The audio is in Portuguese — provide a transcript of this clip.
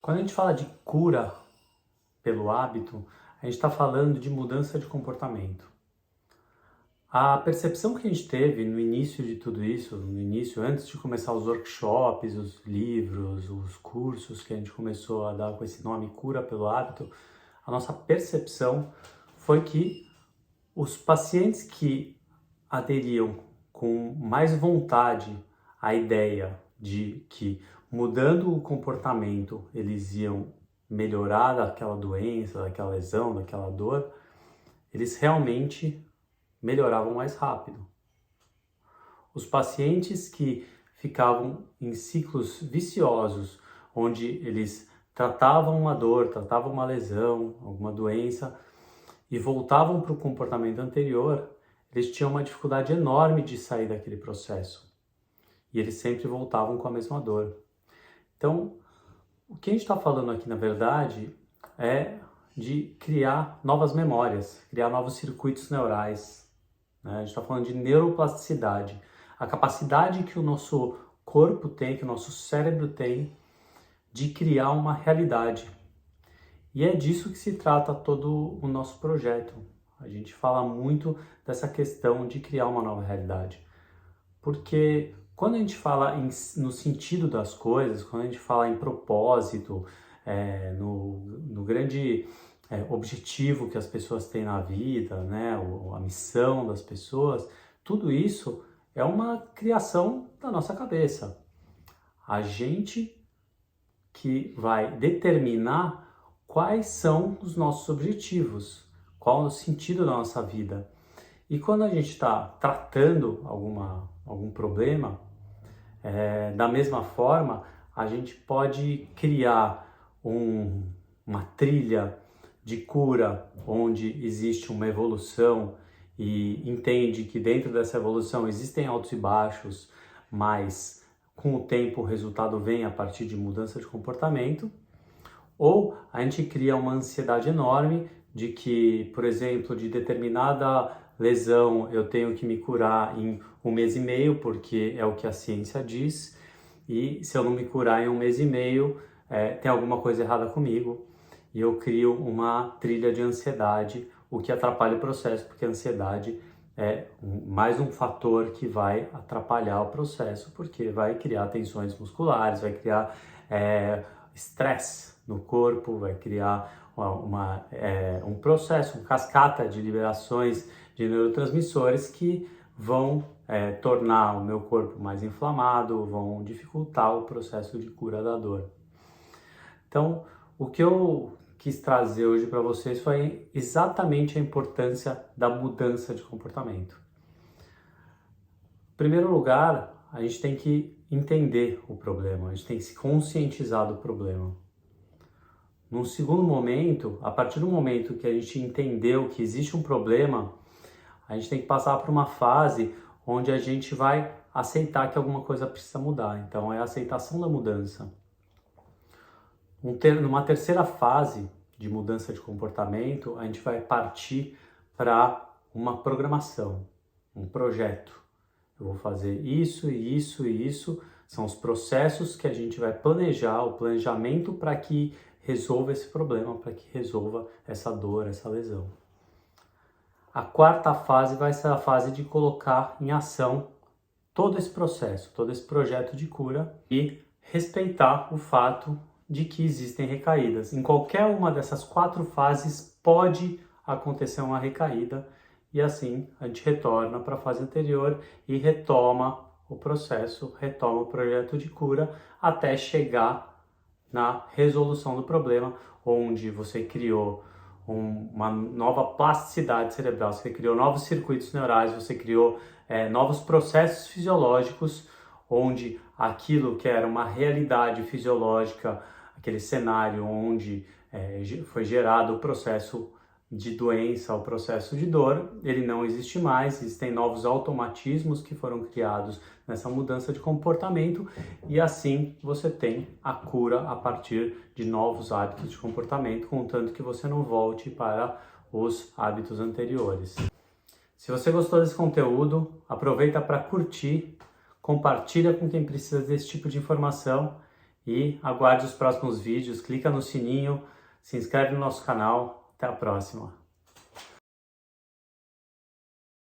Quando a gente fala de cura pelo hábito, a gente está falando de mudança de comportamento. A percepção que a gente teve no início de tudo isso, antes de começar os workshops, os livros, os cursos que a gente começou a dar com esse nome Cura pelo Hábito, a nossa percepção foi que os pacientes que aderiam com mais vontade à ideia de que mudando o comportamento eles iam melhorar daquela doença, daquela lesão, daquela dor, eles realmente melhoravam mais rápido. Os pacientes que ficavam em ciclos viciosos, onde eles tratavam uma dor, tratavam uma lesão, alguma doença e voltavam para o comportamento anterior, eles tinham uma dificuldade enorme de sair daquele processo. E eles sempre voltavam com a mesma dor. Então, o que a gente está falando aqui, na verdade, é de criar novas memórias, criar novos circuitos neurais. Né? A gente está falando de neuroplasticidade, a capacidade que o nosso corpo tem, que o nosso cérebro tem, de criar uma realidade. E é disso que se trata todo o nosso projeto. A gente fala muito dessa questão de criar uma nova realidade. Porque quando a gente fala no sentido das coisas, quando a gente fala em propósito, no grande objetivo que as pessoas têm na vida, né, a missão das pessoas, tudo isso é uma criação da nossa cabeça. A gente que vai determinar quais são os nossos objetivos, qual é o sentido da nossa vida. E quando a gente está tratando algum problema, da mesma forma, a gente pode criar uma trilha de cura, onde existe uma evolução e entende que dentro dessa evolução existem altos e baixos, mas com o tempo o resultado vem a partir de mudança de comportamento. Ou a gente cria uma ansiedade enorme de que, por exemplo, de determinada lesão eu tenho que me curar em 1 mês e meio, porque é o que a ciência diz, e se eu não me curar em 1 mês e meio, tem alguma coisa errada comigo, e eu crio uma trilha de ansiedade, o que atrapalha o processo, porque a ansiedade é mais um fator que vai atrapalhar o processo, porque vai criar tensões musculares, vai criar estresse no corpo, vai criar um processo, uma cascata de liberações de neurotransmissores que vão tornar o meu corpo mais inflamado, vão dificultar o processo de cura da dor. Então, o que eu quis trazer hoje para vocês foi exatamente a importância da mudança de comportamento. Em primeiro lugar, a gente tem que entender o problema, a gente tem que se conscientizar do problema. Num segundo momento, a partir do momento que a gente entendeu que existe um problema, a gente tem que passar por uma fase onde a gente vai aceitar que alguma coisa precisa mudar. Então, é a aceitação da mudança. Numa terceira fase de mudança de comportamento, a gente vai partir para uma programação, um projeto. Eu vou fazer isso e isso e isso. São os processos que a gente vai planejar, o planejamento para que resolva esse problema, para que resolva essa dor, essa lesão. A quarta fase vai ser a fase de colocar em ação todo esse processo, todo esse projeto de cura e respeitar o fato de que existem recaídas. Em qualquer uma dessas 4 fases pode acontecer uma recaída e assim a gente retorna para a fase anterior e retoma o processo, retoma o projeto de cura até chegar na resolução do problema, onde você criou uma nova plasticidade cerebral, você criou novos circuitos neurais, você criou novos processos fisiológicos, onde aquilo que era uma realidade fisiológica, aquele cenário onde foi gerado o processo de doença, o processo de dor, ele não existe mais, existem novos automatismos que foram criados nessa mudança de comportamento e assim você tem a cura a partir de novos hábitos de comportamento, contanto que você não volte para os hábitos anteriores. Se você gostou desse conteúdo, aproveita para curtir, compartilha com quem precisa desse tipo de informação E aguarde os próximos vídeos, clica no sininho, se inscreve no nosso canal. Até a próxima!